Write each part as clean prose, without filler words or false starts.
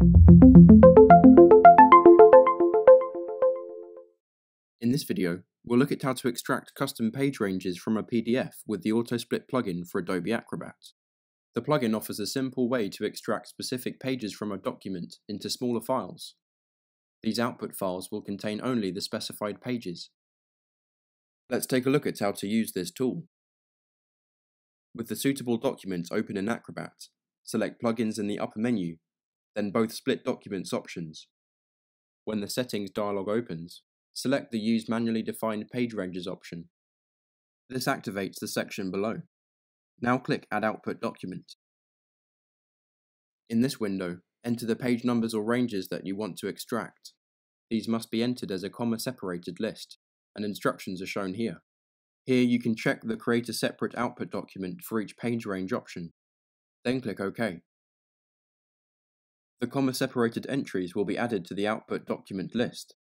In this video, we'll look at how to extract custom page ranges from a PDF with the AutoSplit plugin for Adobe Acrobat. The plugin offers a simple way to extract specific pages from a document into smaller files. These output files will contain only the specified pages. Let's take a look at how to use this tool. With the suitable document open in Acrobat, select Plugins in the upper menu, then both Split Documents options. When the Settings dialog opens, select the Use Manually Defined Page Ranges option. This activates the section below. Now click Add Output Document. In this window, enter the page numbers or ranges that you want to extract. These must be entered as a comma-separated list, and instructions are shown here. Here you can check the Create a Separate Output Document for each page range option. Then click OK. The comma-separated entries will be added to the output document list.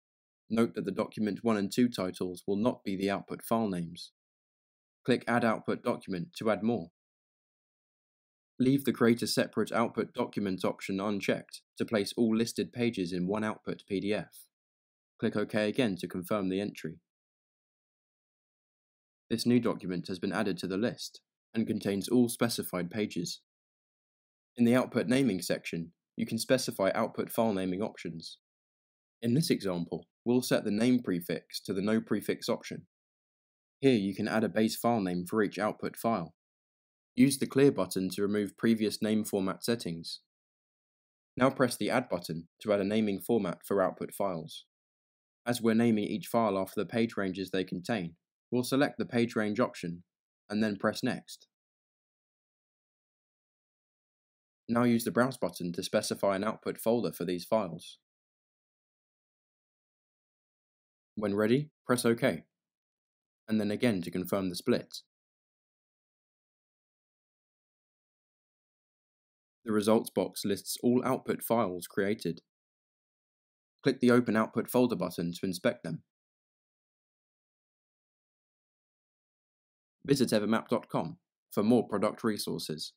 Note that the document 1 and 2 titles will not be the output file names. Click Add Output Document to add more. Leave the Create a Separate Output Document option unchecked to place all listed pages in one output PDF. Click OK again to confirm the entry. This new document has been added to the list and contains all specified pages. In the Output Naming section, you can specify output file naming options. In this example, we'll set the name prefix to the no prefix option. Here you can add a base file name for each output file. Use the Clear button to remove previous name format settings. Now press the Add button to add a naming format for output files. As we're naming each file after the page ranges they contain, we'll select the page range option and then press Next. Now use the Browse button to specify an output folder for these files. When ready, press OK, and then again to confirm the split. The results box lists all output files created. Click the Open Output Folder button to inspect them. Visit evermap.com for more product resources.